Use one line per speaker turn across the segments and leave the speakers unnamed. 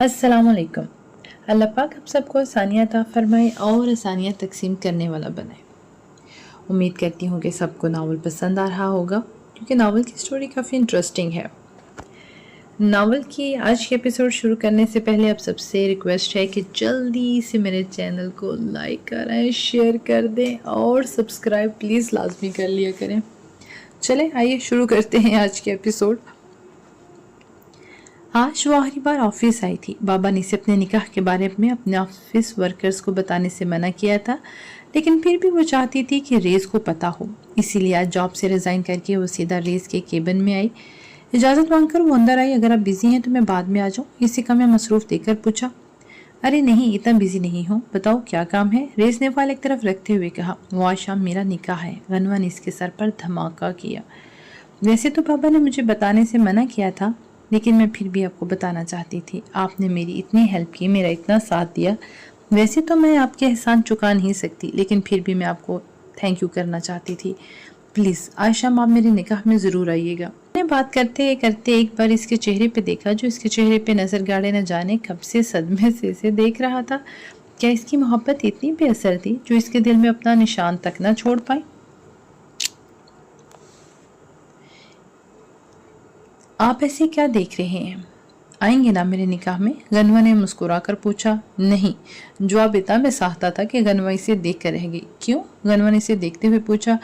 अस्सलाम वालेकुम। अल्लाह पाक आप सबको आसानियाँ अता फरमाए और आसानियाँ तकसीम करने वाला बनाए। उम्मीद करती हूँ कि सबको नावल पसंद आ रहा होगा क्योंकि नावल की स्टोरी काफ़ी इंटरेस्टिंग है। नावल की आज के एपिसोड शुरू करने से पहले आप सबसे रिक्वेस्ट है कि जल्दी से मेरे चैनल को लाइक करें, शेयर कर दें और सब्सक्राइब प्लीज़ लाजमी कर लिया करें। चलें आइए शुरू करते हैं आज के एपिसोड। आज वो आखिरी बार ऑफिस आई थी। बाबा ने इसे अपने निकाह के बारे में अपने ऑफिस वर्कर्स को बताने से मना किया था, लेकिन फिर भी वो चाहती थी कि रेस को पता हो। इसीलिए आज जॉब से रिज़ाइन करके वो सीधा रेस के केबिन में आई। इजाज़त मांगकर वो अंदर आई। अगर आप बिज़ी हैं तो मैं बाद में आ जाऊँ, इसी का मैं मसरूफ़ देकर पूछा। अरे नहीं, इतना बिज़ी नहीं हूँ, बताओ क्या काम है? रेस ने फाइल एक तरफ रखते हुए कहा। वो आज शाम मेरा निकाह है। गनवा ने इसके सर पर धमाका किया। वैसे तो पापा ने मुझे बताने से मना किया था, लेकिन मैं फिर भी आपको बताना चाहती थी। आपने मेरी इतनी हेल्प की, मेरा इतना साथ दिया। वैसे तो मैं आपके एहसान चुका नहीं सकती, लेकिन फिर भी मैं आपको थैंक यू करना चाहती थी। प्लीज़ आज शाम आप मेरे निकाह में ज़रूर आइएगा। मैंने बात करते करते एक बार इसके चेहरे पे देखा, जो इसके चेहरे पे नज़र गाड़े न जाने कब से सदमे से इसे देख रहा था। क्या इसकी मोहब्बत इतनी बेअसर थी जो इसके दिल में अपना निशान तक न छोड़ पाई? आप ऐसे क्या देख रहे हैं? आएंगे ना मेरे निकाह में? गनवा ने मुस्कुराकर पूछा। नहीं। जवाब इतना बेसाख्ता था कि गनवा इसे देख कर रह गई। क्यों? गनवा ने इसे देखते हुए पूछा।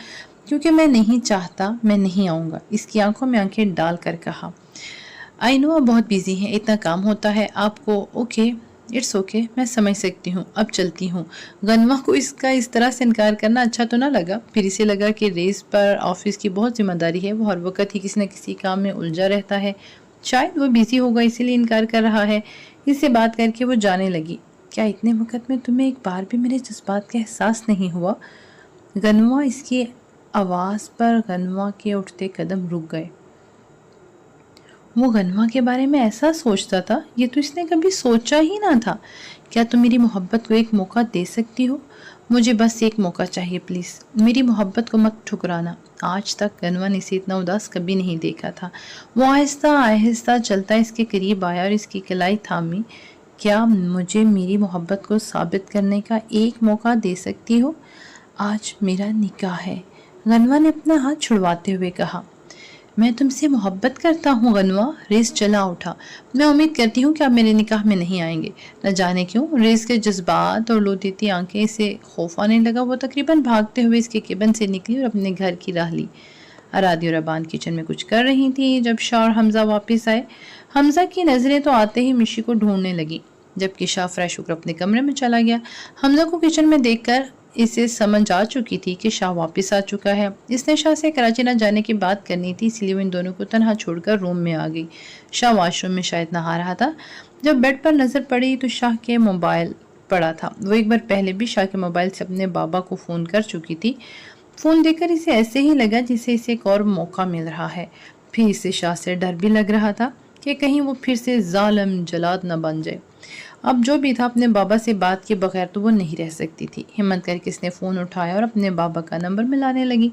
क्योंकि मैं नहीं चाहता, मैं नहीं आऊँगा, इसकी आंखों में आंखें डाल कर कहा। आई नो आप बहुत बिजी हैं, इतना काम होता है आपको। ओके, इट्स ओके, मैं समझ सकती हूँ, अब चलती हूँ। गनवा को इसका इस तरह से इनकार करना अच्छा तो ना लगा। फिर इसे लगा कि रेस पर ऑफिस की बहुत जिम्मेदारी है, वो हर वक्त ही किसी न किसी काम में उलझा रहता है। शायद वो बिजी होगा इसीलिए इनकार कर रहा है। इससे बात करके वो जाने लगी। क्या इतने वक्त में तुम्हें एक बार भी मेरे जज्बात का एहसास नहीं हुआ? गनवा इसकी आवाज़ पर गनवा के उठते कदम रुक गए। वो गनवा के बारे में ऐसा सोचता था, ये तो इसने कभी सोचा ही ना था। क्या तुम मेरी मोहब्बत को एक मौका दे सकती हो? मुझे बस एक मौका चाहिए प्लीज़, मेरी मोहब्बत को मत ठुकराना। आज तक गनवा ने इसे इतना उदास कभी नहीं देखा था। वो आहिस्ता आहिस्ता चलता इसके करीब आया और इसकी कलाई थामी। क्या मुझे मेरी मोहब्बत को साबित करने का एक मौका दे सकती हो? आज मेरा निकाह है, गनवा ने अपना हाथ छुड़वाते हुए कहा। मैं तुमसे मोहब्बत करता हूँ गनवा। रेस चला उठा। मैं उम्मीद करती हूँ कि आप मेरे निकाह में नहीं आएंगे। न जाने क्यों रेस के जज्बात और लोतीती आंखें इसे खौफ आने लगा। वो तकरीबन भागते हुए इसके केबिन से निकली और अपने घर की राह ली। अरादी और अबान किचन में कुछ कर रही थी जब शाह और हमजा वापस आए। हमजा की नज़रें तो आते ही मिशी को ढूंढने लगी, जबकि शाह फ्रेश होकर अपने कमरे में चला गया। हमजा को किचन में देखकर इसे समझ आ चुकी थी कि शाह वापस आ चुका है। इसने शाह से कराची न जाने की बात करनी थी, इसलिए वो इन दोनों को तनहा छोड़कर रूम में आ गई। शाह वॉशरूम में शायद नहा रहा था। जब बेड पर नज़र पड़ी तो शाह के मोबाइल पड़ा था। वो एक बार पहले भी शाह के मोबाइल से अपने बाबा को फ़ोन कर चुकी थी। फ़ोन देखकर इसे ऐसे ही लगा जैसे इसे एक और मौका मिल रहा है। फिर इसे शाह से डर भी लग रहा था कि कहीं वो फिर से जालिम जलाद न बन जाए। अब जो भी था, अपने बाबा से बात के बगैर तो वो नहीं रह सकती थी। हिम्मत करके इसने फ़ोन उठाया और अपने बाबा का नंबर मिलाने लगी,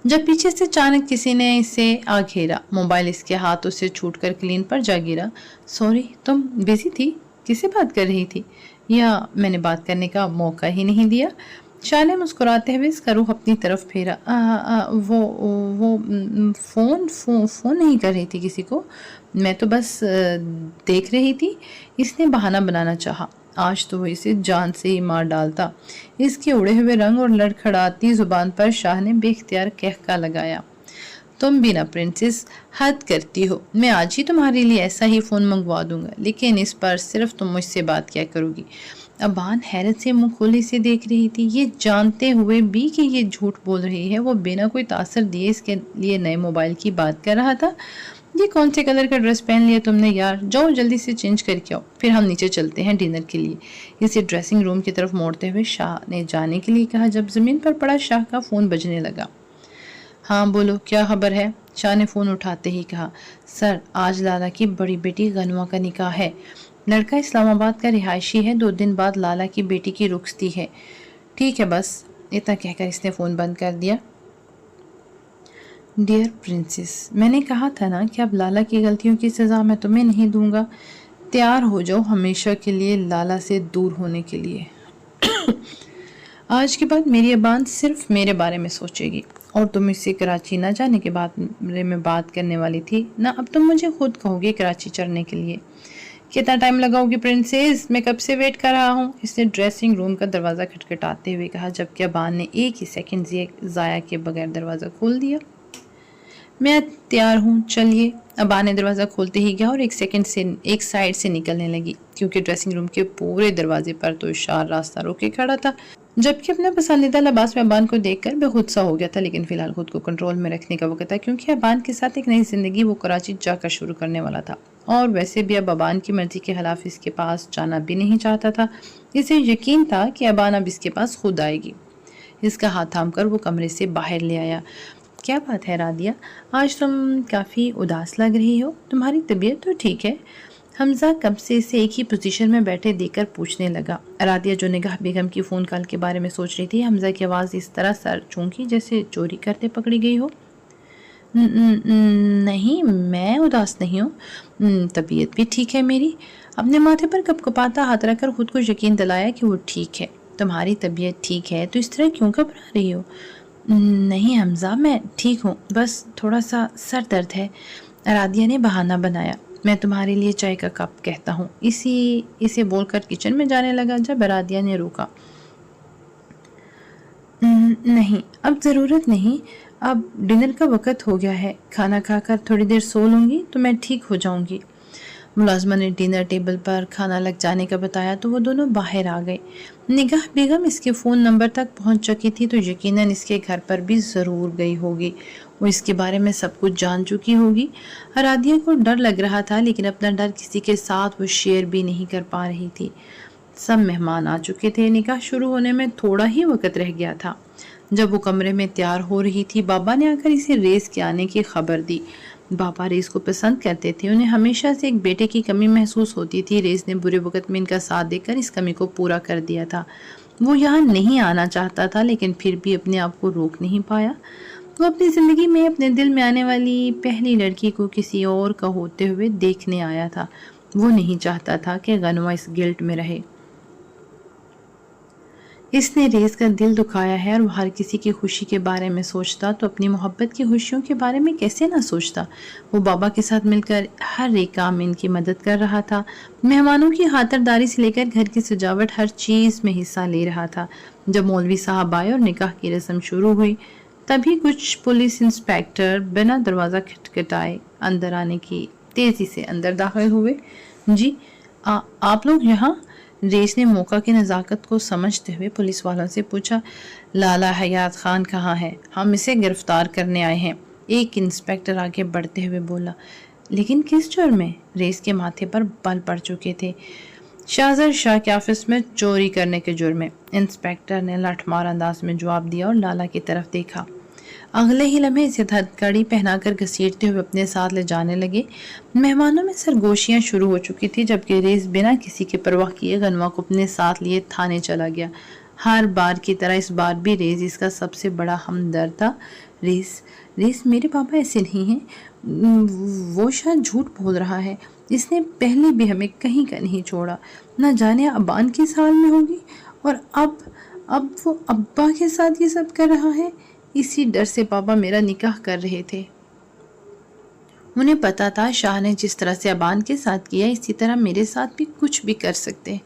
जब पीछे से अचानक किसी ने इसे आ घेरा। मोबाइल इसके हाथों से छूटकर क्लीन पर जा गिरा। सॉरी, तुम बिजी थी? किससे बात कर रही थी? या मैंने बात करने का मौका ही नहीं दिया? शाह ने मुस्कुराते हुए इसका रुख अपनी तरफ फेरा। वो फ़ोन नहीं कर रही थी किसी को, मैं तो बस देख रही थी। इसने बहाना बनाना चाहा। आज तो वो इसे जान से ही मार डालता। इसके उड़े हुए रंग और लड़खड़ाती जुबान पर शाह ने बेख्तियार कहका लगाया। तुम भी ना प्रिंसेस, हद करती हो। मैं आज ही तुम्हारे लिए ऐसा ही फ़ोन मंगवा दूंगा, लेकिन इस पर सिर्फ तुम मुझसे बात क्या करोगी? अबान हैरत से मुंह खोले से देख रही थी, ये जानते हुए भी कि ये झूठ बोल रही है। वो बिना कोई तासर दिए इसके लिए नए मोबाइल की बात कर रहा था। ये कौन से कलर का ड्रेस पहन लिया तुमने यार? जाओ जल्दी से चेंज करके आओ, फिर हम नीचे चलते हैं डिनर के लिए। इसे ड्रेसिंग रूम की तरफ मोड़ते हुए शाह ने जाने के लिए कहा। जब ज़मीन पर पड़ा शाह का फ़ोन बजने लगा। हाँ बोलो, क्या खबर है? शाह ने फ़ोन उठाते ही कहा। सर, आज लाला की बड़ी बेटी गनवा का निकाह है। लड़का इस्लामाबाद का रिहायशी है। 2 दिन बाद लाला की बेटी की रुखसती है। ठीक है बस, इतना कहकर इसने फ़ोन बंद कर दिया। डियर प्रिंसेस, मैंने कहा था ना कि अब लाला की गलतियों की सज़ा मैं तुम्हें नहीं दूंगा। तैयार हो जाओ हमेशा के लिए लाला से दूर होने के लिए। आज के बाद मेरी अबान सिर्फ मेरे बारे में सोचेगी और तुम इससे कराची ना जाने के बारे में बात करने वाली थी ना। अब तुम मुझे खुद कहोगे कराची चढ़ने के लिए। कितना टाइम लगाओगी प्रिंसेस, मैं कब से वेट कर रहा हूँ, इसने ड्रेसिंग रूम का दरवाज़ा खटखटाते हुए कहा, जबकि अबान ने एक ही सेकंड ज़ाया के बगैर दरवाज़ा खोल दिया। मैं तैयार हूँ, चलिए। अबान ने दरवाज़ा खोलते ही गया और एक साइड से निकलने लगी, क्योंकि ड्रेसिंग रूम के पूरे दरवाजे पर तो इशार रास्ता रोके खड़ा था। जबकि अपना पसंदीदा लिबास में अबान को देखकर बेखुद सा हो गया था, लेकिन फिलहाल खुद को कंट्रोल में रखने का वक्त था, क्योंकि अबान के साथ एक नई जिंदगी वो कराची जाकर शुरू करने वाला था। और वैसे भी अब अबान की मर्जी के खिलाफ इसके पास जाना भी नहीं चाहता था। इसे यकीन था कि अबान अब इसके पास खुद आएगी। इसका हाथ थामकर वो कमरे से बाहर ले आया। क्या बात है रादिया, आज तुम काफ़ी उदास लग रही हो, तुम्हारी तबीयत तो ठीक है? हमजा कब से इसे एक ही पोजीशन में बैठे देखकर पूछने लगा। रादिया जो निगाह बेगम की फ़ोन कॉल के बारे में सोच रही थी, हमजा की आवाज़ इस तरह सर चूंकि जैसे चोरी करते पकड़ी गई हो। नहीं, मैं उदास नहीं हूँ, तबीयत भी ठीक है मेरी। अपने माथे पर कपकपाता हाथ रखकर खुद को यकीन दिलाया कि वो ठीक है। तुम्हारी तबीयत ठीक है तो इस तरह क्यों घबरा रही हो? नहीं हमजा, मैं ठीक हूँ, बस थोड़ा सा सर दर्द है। रादिया ने बहाना बनाया। मैं तुम्हारे लिए चाय का कप कहता हूँ, इसे बोलकर किचन में जाने लगा, जब रादिया ने रोका। नहीं, अब ज़रूरत नहीं, अब डिनर का वक़्त हो गया है, खाना खाकर थोड़ी देर सो लूँगी तो मैं ठीक हो जाऊँगी। मुलाजमा ने डिनर टेबल पर खाना लग जाने का बताया तो वो दोनों बाहर आ गए। निगाह बेगम इसके फ़ोन नंबर तक पहुंच चुकी थी, तो यकीनन इसके घर पर भी ज़रूर गई होगी। वो इसके बारे में सब कुछ जान चुकी होगी। रादिया को डर लग रहा था, लेकिन अपना डर किसी के साथ वो शेयर भी नहीं कर पा रही थी। सब मेहमान आ चुके थे। निकाह शुरू होने में थोड़ा ही वक्त रह गया था। जब वो कमरे में तैयार हो रही थी, बाबा ने आकर इसे रेस के आने की खबर दी। बाबा रेस को पसंद करते थे, उन्हें हमेशा से एक बेटे की कमी महसूस होती थी। रेस ने बुरे वक्त में इनका साथ देकर इस कमी को पूरा कर दिया था। वो यहाँ नहीं आना चाहता था, लेकिन फिर भी अपने आप को रोक नहीं पाया। वो अपनी ज़िंदगी में अपने दिल में आने वाली पहली लड़की को किसी और का होते हुए देखने आया था। वो नहीं चाहता था कि गनवा इस गिल्ट में रहे। इसने रेस का दिल दुखाया है, और वो हर किसी की खुशी के बारे में सोचता तो अपनी मोहब्बत की खुशियों के बारे में कैसे ना सोचता। वो बाबा के साथ मिलकर हर एक काम में इनकी मदद कर रहा था। मेहमानों की खातिरदारी से लेकर घर की सजावट, हर चीज़ में हिस्सा ले रहा था। जब मौलवी साहब आए और निकाह की रस्म शुरू हुई, तभी कुछ पुलिस इंस्पेक्टर बिना दरवाज़ा खटखटाए अंदर आने की तेज़ी से अंदर दाखिल हुए। जी, आप लोग यहाँ? रेस ने मौका की नज़ाकत को समझते हुए पुलिस वालों से पूछा। लाला हयात खान कहाँ है? हम इसे गिरफ्तार करने आए हैं, एक इंस्पेक्टर आगे बढ़ते हुए बोला। लेकिन किस जुर्म में? रेस के माथे पर बल पड़ चुके थे। शाहजर शाह के ऑफिस में चोरी करने के जुर्म में, इंस्पेक्टर ने लठमार अंदाज में जवाब दिया और लाला की तरफ देखा। अगले ही लम्हे इसे हथकड़ी पहनाकर घसीटते हुए अपने साथ ले जाने लगे। मेहमानों में सरगोशियां शुरू हो चुकी थी, जबकि रेस बिना किसी की परवाह किए गनवा को अपने साथ लिए थाने चला गया। हर बार की तरह इस बार भी रेस इसका सबसे बड़ा हमदर्द था। रेस मेरे पापा ऐसे नहीं हैं, वो शायद झूठ बोल रहा है। इसने पहले भी हमें कहीं का नहीं छोड़ा, न जाने अबान किस हाल में होगी, और अब वो अब्बा के साथ ये सब कर रहा है। इसी डर से पापा मेरा निकाह कर रहे थे। उन्हें पता था शाह ने जिस तरह से अबान के साथ किया, इसी तरह मेरे साथ भी कुछ भी कर सकते।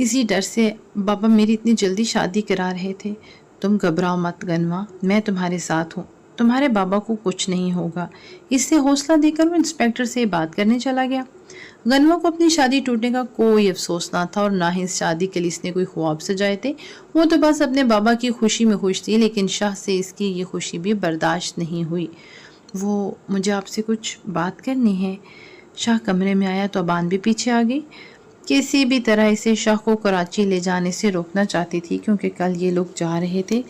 इसी डर से पापा मेरी इतनी जल्दी शादी करा रहे थे। तुम घबराओ मत गनवा, मैं तुम्हारे साथ हूँ, तुम्हारे बाबा को कुछ नहीं होगा। इससे हौसला देकर वो इंस्पेक्टर से बात करने चला गया। गनवा को अपनी शादी टूटने का कोई अफसोस ना था, और ना ही इस शादी के लिए इसने कोई ख्वाब सजाए थे। वो तो बस अपने बाबा की खुशी में खुश थी, लेकिन शाह से इसकी ये खुशी भी बर्दाश्त नहीं हुई। वो मुझे आपसे कुछ बात करनी है। शाह कमरे में आया तो अबान भी पीछे आ गई। किसी भी तरह इसे शाह को कराची ले जाने से रोकना चाहती थी, क्योंकि कल ये लोग जा रहे थे।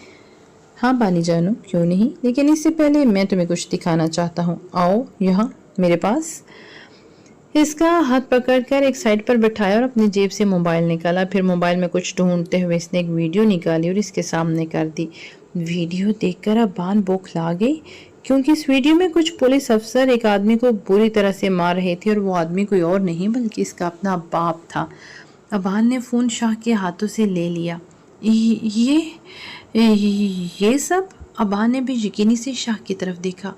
हाँ बानी जानू, क्यों नहीं, लेकिन इससे पहले मैं तुम्हें कुछ दिखाना चाहता हूँ। आओ यहाँ मेरे पास। इसका हाथ पकड़कर एक साइड पर बिठाया और अपनी जेब से मोबाइल निकाला। फिर मोबाइल में कुछ ढूंढते हुए इसने एक वीडियो निकाली और इसके सामने कर दी। वीडियो देखकर अबान बौखला गई, क्योंकि इस वीडियो में कुछ पुलिस अफसर एक आदमी को बुरी तरह से मार रहे थे और वो आदमी कोई और नहीं बल्कि इसका अपना बाप था। अबान ने फ़ोन शाह के हाथों से ले लिया। ये सब? अबान ने भी यकीनी से शाह की तरफ देखा।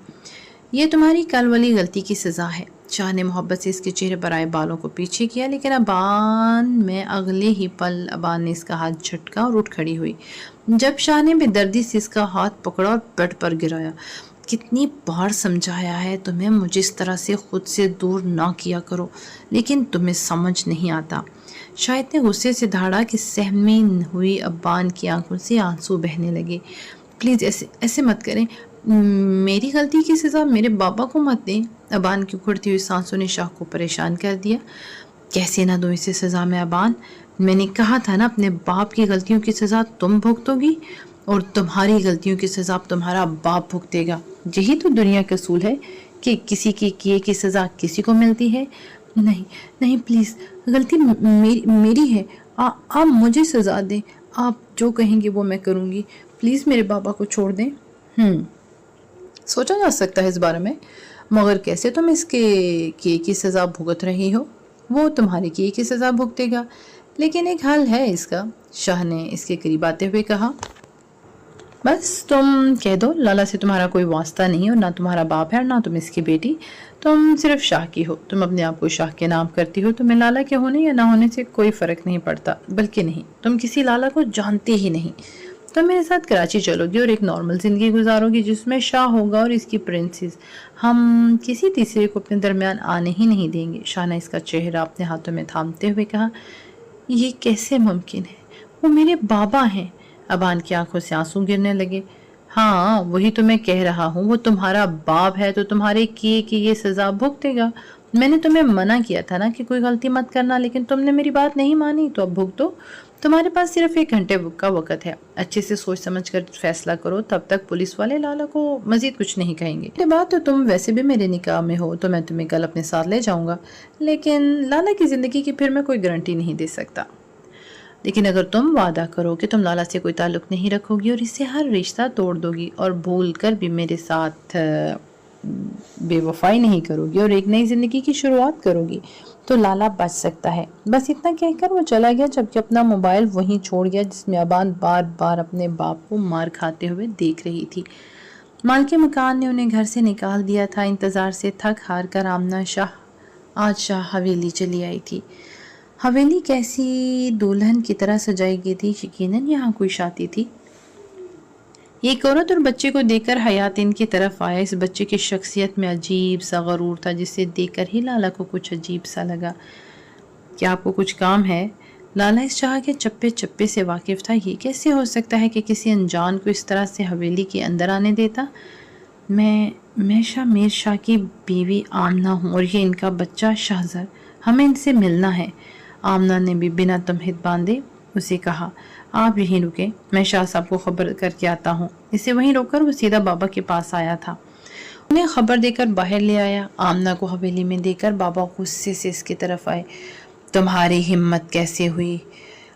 ये तुम्हारी कल वाली गलती की सज़ा है। शाह ने मोहब्बत से इसके चेहरे पर आए बालों को पीछे किया, लेकिन अबान में अगले ही पल अबान ने इसका हाथ झटका और उठ खड़ी हुई। जब शाह ने बेदर्दी से इसका हाथ पकड़ा और बेड पर गिराया। कितनी बार समझाया है तुम्हें, मुझे इस तरह से खुद से दूर ना किया करो, लेकिन तुम्हें समझ नहीं आता। शाह इतने गुस्से से दहाड़ा कि सहमी हुई अबान की आंखों से आंसू बहने लगे। प्लीज़ ऐसे मत करें, मेरी गलती की सज़ा मेरे बाबा को मत दें। अबान की उखड़ती हुई सांसों ने शाह को परेशान कर दिया। कैसे ना दो इसे सज़ा में अबान, मैंने कहा था ना अपने बाप की गलतियों की सज़ा तुम भुगतोगी और तुम्हारी गलतियों की सज़ा तुम्हारा बाप भुगतेगा। यही तो दुनिया का असूल है कि किसी के किए की सज़ा किसी को मिलती है। नहीं नहीं, प्लीज़, गलती मेरी है। आप मुझे सज़ा दें, आप जो कहेंगे वो मैं करूँगी। प्लीज़ मेरे बाबा को छोड़ दें। सोचा जा सकता है इस बारे में, मगर कैसे तुम इसके किए की सज़ा भुगत रही हो? वो तुम्हारे किए की सज़ा भुगतेगा, लेकिन एक हल है इसका, शाह ने इसके करीब आते हुए कहा। बस तुम कह दो लाला से तुम्हारा कोई वास्ता नहीं और ना तुम्हारा बाप है और ना तुम इसकी बेटी, तुम सिर्फ शाह की हो। तुम अपने आप को शाह के नाम करती हो, तुम्हें लाला के होने या ना होने से कोई फ़र्क नहीं पड़ता। बल्कि नहीं, तुम किसी लाला को जानते ही नहीं। तुम मेरे साथ कराची चलोगी और एक नॉर्मल ज़िंदगी गुजारोगी जिसमें शाह होगा और इसकी प्रिंसेस। हम किसी तीसरे को अपने दरमियान आने ही नहीं देंगे। शाह ने इसका चेहरा अपने हाथों में थामते हुए कहा। ये कैसे मुमकिन है? वो मेरे बाबा हैं। अबान की आंखों से आंसू गिरने लगे। हाँ, वही तो मैं कह रहा हूँ, वो तुम्हारा बाप है तो तुम्हारे किए की ये सज़ा भुगतेगा। मैंने तुम्हें मना किया था ना कि कोई गलती मत करना, लेकिन तुमने मेरी बात नहीं मानी, तो अब भुगतो। तुम्हारे पास सिर्फ 1 घंटे का वक्त है, अच्छे से सोच समझ कर फैसला करो। तब तक पुलिस वाले लाला को मजीद कुछ नहीं कहेंगे। ये बात तो तुम वैसे भी मेरे निकाह में हो, तो मैं तुम्हें कल अपने साथ ले जाऊंगा, लेकिन लाला की ज़िंदगी की फिर मैं कोई गारंटी नहीं दे सकता। लेकिन अगर तुम वादा करो कि तुम लाला से कोई ताल्लुक़ नहीं रखोगी और इससे हर रिश्ता तोड़ दोगी और भूल कर भी मेरे साथ बेवफाई नहीं करोगी और एक नई ज़िंदगी की शुरुआत करोगी, तो लाला बच सकता है। बस इतना कहकर वो चला गया, जबकि अपना मोबाइल वहीं छोड़ गया जिसमें अबान बार बार अपने बाप को मार खाते हुए देख रही थी। मालिक मकान ने उन्हें घर से निकाल दिया था। इंतज़ार से थक हार कर आमना शाह आज शाह हवेली चली आई थी। हवेली कैसी दुल्हन की तरह सजाई गई थी। यकीनन यहाँ कोई शादी थी। एक औरत और बच्चे को देखकर हयात इनकी तरफ आया। इस बच्चे की शख्सियत में अजीब सा गरूर था, जिसे देखकर ही लाला को कुछ अजीब सा लगा। क्या आपको कुछ काम है? लाला इस शाह के चप्पे चप्पे से वाकिफ था। ये कैसे हो सकता है कि किसी अनजान को इस तरह से हवेली के अंदर आने देता? मैं शामिर शाह की बीवी आमना हूँ और ये इनका बच्चा शाहज़र। हमें इनसे मिलना है। आमना ने भी बिना तमहीद बांधे उसे कहा। आप यहीं रुके, मैं शाह साहब को खबर करके आता हूँ। इसे वहीं रोककर वो सीधा बाबा के पास आया था। उन्हें खबर देकर बाहर ले आया। आमना को हवेली में देकर बाबा गुस्से से इसकी तरफ आए। तुम्हारी हिम्मत कैसे हुई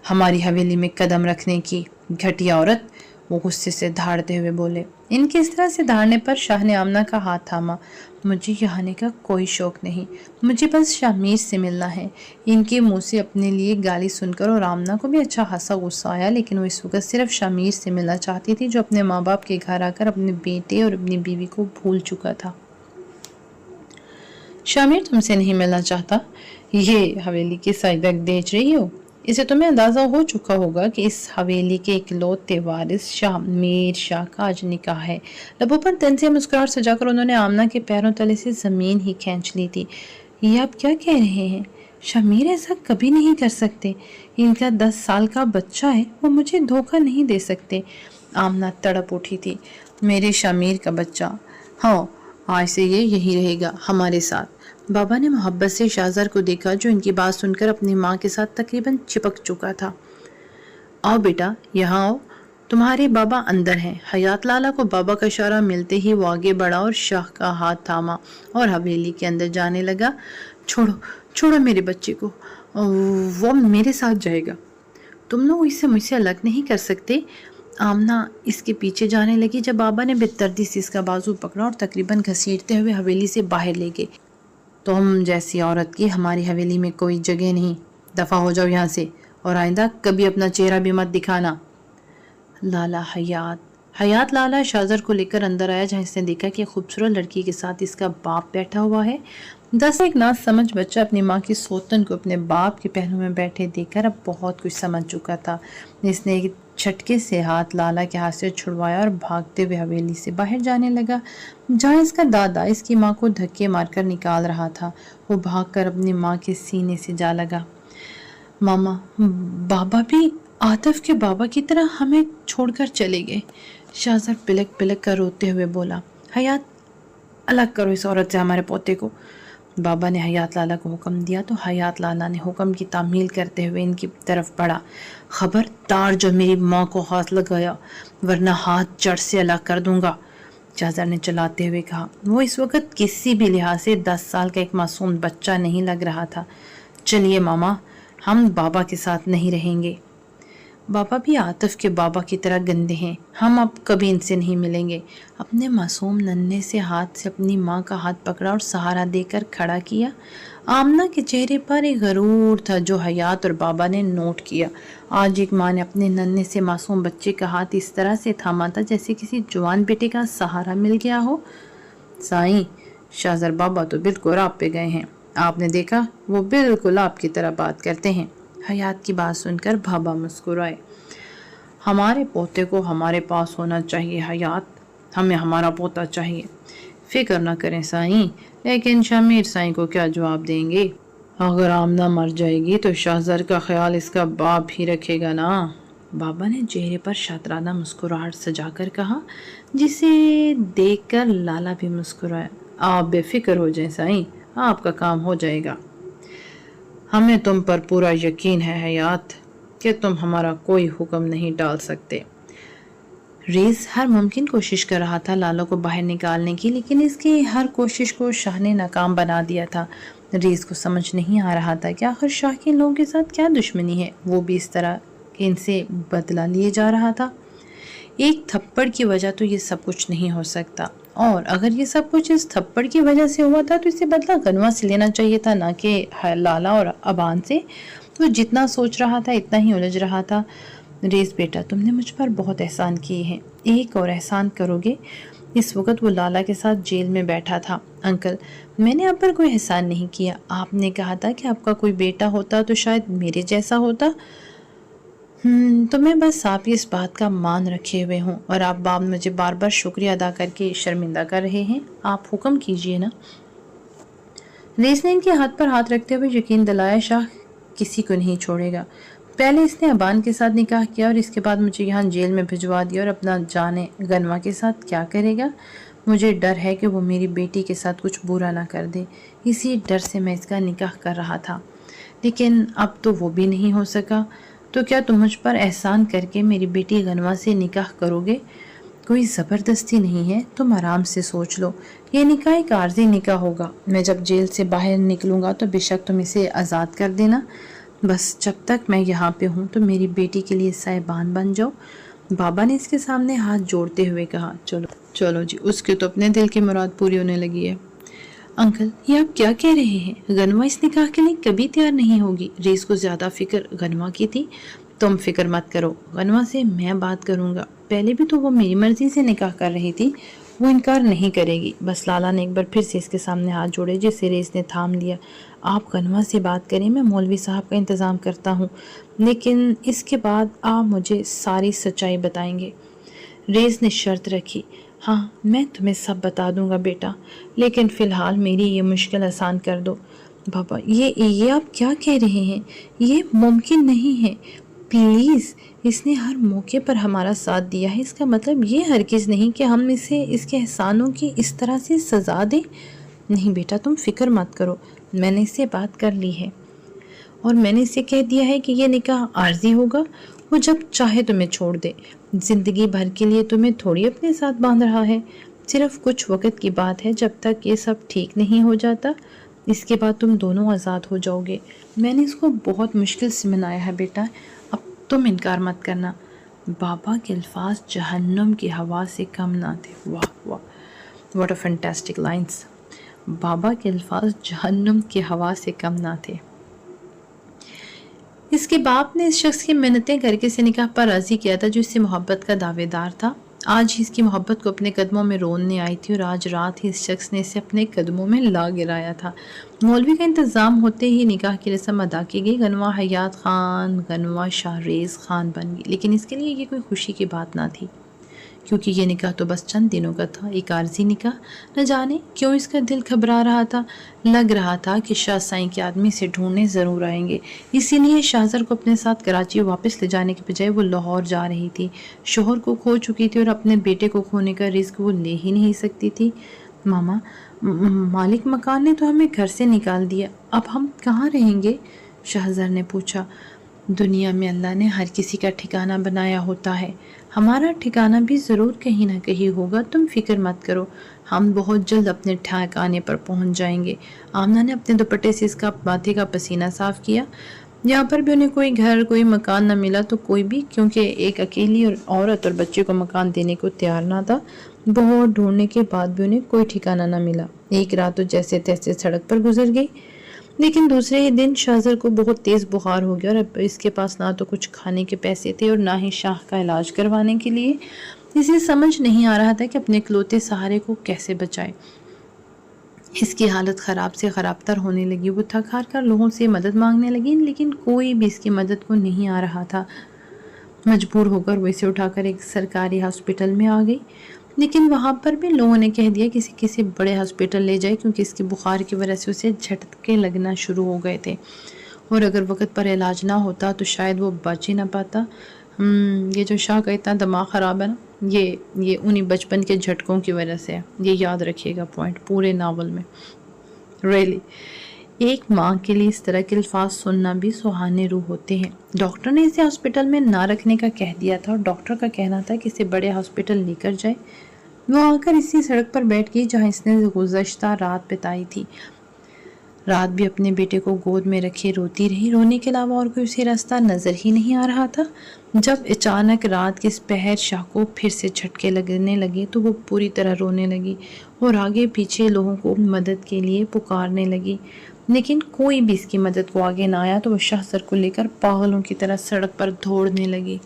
हमारी हवेली में कदम रखने की, घटिया औरत? वो गुस्से से धाड़ते हुए बोले। इनके इस तरह से धाड़ने पर शाह ने आमना का हाथ थामा। मुझे यहाँ आने का कोई शौक नहीं, मुझे बस शामिर से मिलना है। इनके मुंह से अपने लिए गाली सुनकर और आमना को भी अच्छा खासा गुस्सा आया, लेकिन वो इस वक्त सिर्फ शामिर से मिलना चाहती थी, जो अपने माँ बाप के घर आकर अपने बेटे और अपनी बीवी को भूल चुका था। शामिर तुमसे नहीं मिलना चाहता। ये हवेली की सजदक देख रही हो, इसे तुम्हें अंदाज़ा हो चुका होगा कि इस हवेली के इकलौते वारिस शामिर शाह का आज निकाह है। लबों पर तन से मुस्कुराहट सजाकर उन्होंने आमना के पैरों तले से ज़मीन ही खींच ली थी। ये आप क्या कह रहे हैं? शामिर ऐसा कभी नहीं कर सकते। इनका 10 साल का बच्चा है, वो मुझे धोखा नहीं दे सकते। आमना तड़प उठी थी। मेरे शामिर का बच्चा? हाँ, आज से ये यहीं रहेगा हमारे साथ। बाबा ने मोहब्बत से शाहज़र को देखा, जो इनकी बात सुनकर अपनी माँ के साथ तकरीबन चिपक चुका था। आओ बेटा, यहाँ आओ, तुम्हारे बाबा अंदर हैं। हयात लाला को बाबा का इशारा मिलते ही वो आगे बढ़ा और शाह का हाथ थामा और हवेली के अंदर जाने लगा। छोड़ो छोड़ो मेरे बच्चे को, वो मेरे साथ जाएगा। तुम लोग इसे मुझसे अलग नहीं कर सकते। आमना इसके पीछे जाने लगी जब बाबा ने बेदर्दी से इसका बाजू पकड़ा और तकरीबन घसीटते हुए हवेली से बाहर ले गए। तुम जैसी औरत की हमारी हवेली में कोई जगह नहीं, दफा हो जाओ यहाँ से और आइंदा कभी अपना चेहरा भी मत दिखाना। लाला हयात लाला शाहजर को लेकर अंदर आया, जहाँ इसने देखा कि खूबसूरत लड़की के साथ इसका बाप बैठा हुआ है। 10 एक ना समझ बच्चा अपनी माँ की सौतन को अपने बाप के पहलू में बैठे देखकर अब बहुत कुछ समझ चुका था। इसने एक झटके से हाथ लाला के हाथ से छुड़वाया और भागते हुए हवेली से बाहर जाने लगा, जहाँ इसका दादा इसकी माँ को धक्के मारकर निकाल रहा था। वो भागकर अपनी माँ के सीने से जा लगा। मामा, बाबा भी आतिफ के बाबा की तरह हमें छोड़कर चले गए। शाहजर पिलक पिलक कर रोते हुए बोला। हयात, अलग करो इस औरत से हमारे पोते को। बाबा ने हयात लाला को हुक्म दिया तो हयात लाला ने हुक्म की तामील करते हुए इनकी तरफ बढ़ा। खबरदार जो मेरी माँ को हाथ लगाया वरना हाथ जड़ से अलग कर दूंगा, शाहजर ने चलाते हुए कहा। वो इस वक्त किसी भी लिहाज से 10 साल का एक मासूम बच्चा नहीं लग रहा था। चलिए मामा, हम बाबा के साथ नहीं रहेंगे। बाबा भी आतिफ के बाबा की तरह गंदे हैं, हम अब कभी इनसे नहीं मिलेंगे। अपने मासूम नन्हे से हाथ से अपनी माँ का हाथ पकड़ा और सहारा देकर खड़ा किया। आमना के चेहरे पर एक गरूर था जो हयात और बाबा ने नोट किया। आज एक माँ ने अपने नन्हे से मासूम बच्चे का हाथ इस तरह से थामा था जैसे किसी जवान बेटे का सहारा मिल गया हो। साईं, शाहजर बाबा तो बिल्कुल आप पे गए हैं, आपने देखा वो बिल्कुल आपकी तरह बात करते हैं। हयात की बात सुनकर बाबा मुस्कुराए। हमारे पोते को हमारे पास होना चाहिए हयात, हमें हमारा पोता चाहिए। फिक्र न करें साईं, लेकिन शमीर साईं को क्या जवाब देंगे? अगर आमना मर जाएगी तो शाहजर का ख्याल इसका बाप ही रखेगा ना। बाबा ने चेहरे पर शातराना मुस्कुराहट सजाकर कहा, जिसे देखकर लाला भी मुस्कुराया। आप बेफिक्र हो जाएं साईं, आपका काम हो जाएगा। हमें तुम पर पूरा यकीन है हयात कि तुम हमारा कोई हुक्म नहीं डाल सकते। रेस हर मुमकिन कोशिश कर रहा था लाला को बाहर निकालने की, लेकिन इसकी हर कोशिश को शाह ने नाकाम बना दिया था। रेस को समझ नहीं आ रहा था कि आखिर शाह के लोगों के साथ क्या दुश्मनी है, वो भी इस तरह इनसे बदला लिए जा रहा था। एक थप्पड़ की वजह तो ये सब कुछ नहीं हो सकता, और अगर ये सब कुछ इस थप्पड़ की वजह से हुआ था तो इसे बदला गनवा से लेना चाहिए था, ना कि लाला और अबान से। तो जितना सोच रहा था इतना ही उलझ रहा था। रेस बेटा, तुमने मुझ पर बहुत एहसान किए हैं, एक और एहसान करोगे? इस वक्त वो लाला के साथ जेल में बैठा था। अंकल, मैंने आप पर कोई एहसान नहीं किया, आपने कहा था कि आपका कोई बेटा होता तो शायद मेरे जैसा होता। तो मैं बस आप इस बात का मान रखे हुए हूँ और आप बाप मुझे बार बार शुक्रिया अदा करके शर्मिंदा कर रहे हैं। आप हुक्म कीजिए ना। रेस ने इनके हाथ पर हाथ रखते हुए यकीन दिलाया, शाह किसी को नहीं छोड़ेगा। पहले इसने अबान के साथ निकाह किया और इसके बाद मुझे यहाँ जेल में भिजवा दिया, और अपना जाने गनवा के साथ क्या करेगा। मुझे डर है कि वो मेरी बेटी के साथ कुछ बुरा ना कर दे, इसी डर से मैं इसका निकाह कर रहा था, लेकिन अब तो वो भी नहीं हो सका। तो क्या तुम मुझ पर एहसान करके मेरी बेटी गनवा से निकाह करोगे? कोई ज़बरदस्ती नहीं है, तुम आराम से सोच लो। ये निकाह एक आर्जी निकाह होगा। मैं जब जेल से बाहर निकलूँगा तो बेशक तुम इसे आज़ाद कर देना, बस जब तक मैं यहाँ पे हूँ तो मेरी बेटी के लिए साहिबान बन जाओ। बाबा ने इसके सामने हाथ जोड़ते हुए कहा। चलो चलो जी, उसके तो अपने दिल की मुराद पूरी होने लगी है। अंकल, ये आप क्या कह रहे हैं? गनवा इस निकाह के लिए कभी तैयार नहीं होगी। रेस को ज़्यादा फिक्र गनवा की थी। तुम फिक्र मत करो, गनवा से मैं बात करूँगा। पहले भी तो वो मेरी मर्जी से निकाह कर रही थी, वो इनकार नहीं करेगी। बस लाला ने एक बार फिर से इसके सामने हाथ जोड़े, जिसे रेस ने थाम लिया। आप गनवा से बात करें, मैं मौलवी साहब का इंतज़ाम करता हूँ, लेकिन इसके बाद आप मुझे सारी सच्चाई बताएंगे। रेस ने शर्त रखी। हाँ, मैं तुम्हें सब बता दूंगा बेटा, लेकिन फ़िलहाल मेरी ये मुश्किल आसान कर दो। बाबा, ये आप क्या कह रहे हैं? ये मुमकिन नहीं है, प्लीज़। इसने हर मौके पर हमारा साथ दिया है, इसका मतलब ये हरगिज़ नहीं कि हम इसे इसके एहसानों की इस तरह से सज़ा दें। नहीं बेटा, तुम फिक्र मत करो, मैंने इससे बात कर ली है और मैंने इसे कह दिया है कि ये निकाह आर्जी होगा। वो जब चाहे तुम्हें छोड़ दे, ज़िंदगी भर के लिए तुम्हें थोड़ी अपने साथ बांध रहा है। सिर्फ कुछ वक्त की बात है, जब तक ये सब ठीक नहीं हो जाता। इसके बाद तुम दोनों आज़ाद हो जाओगे। मैंने इसको बहुत मुश्किल से मनाया है बेटा, अब तुम इनकार मत करना। बाबा के अल्फाज जहन्नुम की हवा से कम ना थे। वाह वाह, व्हाट अ फैंटास्टिक लाइंस। बाबा के अल्फाज जहन्नुम की हवा से कम ना थे। इसके बाप ने इस शख्स की मिन्नतें करके इसे निकाह पर राजी किया था जो इससे मोहब्बत का दावेदार था। आज ही इसकी मोहब्बत को अपने कदमों में रोनने आई थी और आज रात ही इस शख्स ने इसे अपने कदमों में ला गिराया था। मौलवी का इंतज़ाम होते ही निकाह की रस्म अदा की गई। गनवा हयात खान गनवा शाहरेज़ खान बन गई, लेकिन इसके लिए ये कोई खुशी की बात ना थी, क्योंकि ये निकाह तो बस चंद दिनों का था, एक आर्जी निकाह। न जाने क्यों इसका दिल घबरा रहा था। लग रहा था कि शाह साईं के आदमी से ढूंढने ज़रूर आएंगे। इसीलिए शाहजर को अपने साथ कराची वापस ले जाने के बजाय वो लाहौर जा रही थी। शोहर को खो चुकी थी और अपने बेटे को खोने का रिस्क वो ले ही नहीं सकती थी। मामा, मालिक मकान ने तो हमें घर से निकाल दिया, अब हम कहाँ रहेंगे? शाहजर ने पूछा। दुनिया में अल्लाह ने हर किसी का ठिकाना बनाया होता है, हमारा ठिकाना भी ज़रूर कहीं ना कहीं होगा, तुम फिक्र मत करो, हम बहुत जल्द अपने ठिकाने पर पहुंच जाएंगे। आमना ने अपने दुपट्टे से इसका माथे का पसीना साफ किया। यहाँ पर भी उन्हें कोई घर कोई मकान न मिला तो कोई भी, क्योंकि एक अकेली और औरत और बच्चे को मकान देने को तैयार ना था। बहुत ढूंढने के बाद भी उन्हें कोई ठिकाना न मिला। एक रात तो जैसे तैसे सड़क पर गुजर गई, लेकिन दूसरे ही दिन शाहजर को बहुत तेज़ बुखार हो गया और अब इसके पास ना तो कुछ खाने के पैसे थे और ना ही शाह का इलाज करवाने के लिए। इसे समझ नहीं आ रहा था कि अपने इकलौते सहारे को कैसे बचाए। इसकी हालत ख़राब से ख़राब तर होने लगी। वो थक हार कर लोगों से मदद मांगने लगी, लेकिन कोई भी इसकी मदद को नहीं आ रहा था। मजबूर होकर वो इसे उठाकर एक सरकारी हॉस्पिटल में आ गई, लेकिन वहाँ पर भी लोगों ने कह दिया कि इसे किसी बड़े हॉस्पिटल ले जाए, क्योंकि इसकी बुखार की वजह से उसे झटके लगना शुरू हो गए थे और अगर वक्त पर इलाज ना होता तो शायद वो बच ही ना पाता। ये जो शाह का इतना दिमाग ख़राब है ना, ये उन्हीं बचपन के झटकों की वजह से है। ये याद रखिएगा पॉइंट पूरे नावल में। रियली एक माँ के लिए इस तरह के अल्फाज सुनना भी सुहाने रूह होते हैं। डॉक्टर ने इसे हॉस्पिटल में ना रखने का कह दिया था और डॉक्टर का कहना था कि इसे बड़े हॉस्पिटल लेकर जाए। वो आकर इसी सड़क पर बैठ गई जहाँ इसने गुज़श्ता रात बिताई थी। रात भी अपने बेटे को गोद में रखे रोती रही। रोने के अलावा और कोई उसे रास्ता नज़र ही नहीं आ रहा था। जब अचानक रात के इस पहर शाह को फिर से झटके लगने लगे तो वो पूरी तरह रोने लगी और आगे पीछे लोगों को मदद के लिए पुकारने लगी, लेकिन कोई भी इसकी मदद को आगे ना आया तो वो शाहजर को लेकर पागलों की तरह सड़क पर दौड़ने लगी।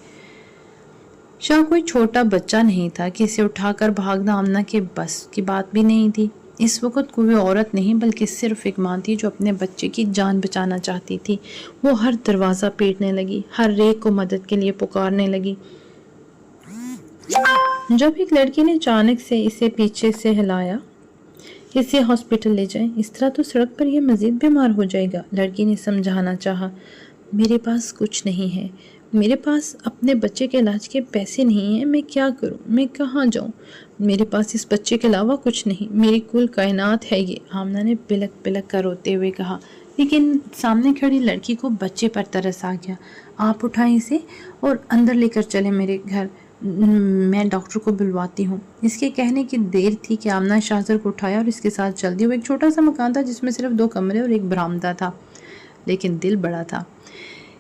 शाह कोई छोटा बच्चा नहीं था कि इसे उठाकर भागना आमना के बस की बात भी नहीं थी। इस वक्त कोई औरत नहीं बल्कि सिर्फ एक माँ थी जो अपने बच्चे की जान बचाना चाहती थी। वो हर दरवाज़ा पीटने लगी, हर एक को मदद के लिए पुकारने लगी। जब एक लड़की ने अचानक से इसे पीछे से हिलाया, इसे हॉस्पिटल ले जाएं, इस तरह तो सड़क पर यह मज़ीद बीमार हो जाएगा। लड़की ने समझाना चाहा। मेरे पास कुछ नहीं है, मेरे पास अपने बच्चे के इलाज के पैसे नहीं हैं, मैं क्या करूं, मैं कहाँ जाऊं? मेरे पास इस बच्चे के अलावा कुछ नहीं, मेरी कुल कायनात है ये, आमना ने बिलक बिलक कर रोते हुए कहा। लेकिन सामने खड़ी लड़की को बच्चे पर तरस आ गया। आप उठाएं इसे और अंदर लेकर चले मेरे घर, मैं डॉक्टर को बुलवाती हूँ। इसके कहने की देर थी कि आमना शाहजर को उठाया और इसके साथ चल दी। वो एक छोटा सा मकान था जिसमें सिर्फ 2 कमरे और एक बरामदा था, लेकिन दिल बड़ा था।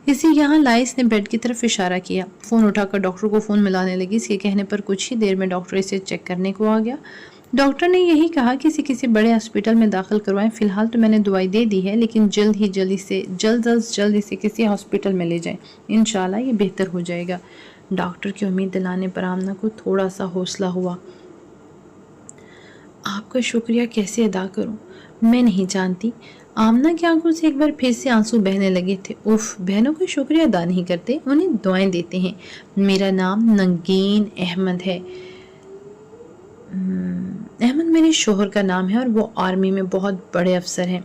इसे यहाँ लाए इसने बेड की तरफ इशारा किया। फ़ोन उठाकर डॉक्टर को फ़ोन मिलाने लगी। इसके कहने पर कुछ ही देर में डॉक्टर इसे चेक करने को आ गया। डॉक्टर ने यही कहा कि इसे किसी बड़े हॉस्पिटल में दाखिल करवाएं। फ़िलहाल तो मैंने दवाई दे दी है, लेकिन जल्द अज जल्द इसे किसी हॉस्पिटल में ले जाएं। इंशाल्लाह ये बेहतर हो जाएगा। डॉक्टर की उम्मीद दिलाने पर आमना को थोड़ा सा हौसला हुआ। आपका शुक्रिया कैसे अदा करूं, मैं नहीं जानती। आमना की आंखों से एक बार फिर से आंसू बहने लगे थे। उफ, बहनों को शुक्रिया अदा नहीं करते, उन्हें दुआएं देते हैं। मेरा नाम नगीन अहमद है। अहमद मेरे शोहर का नाम है और वो आर्मी में बहुत बड़े अफसर हैं।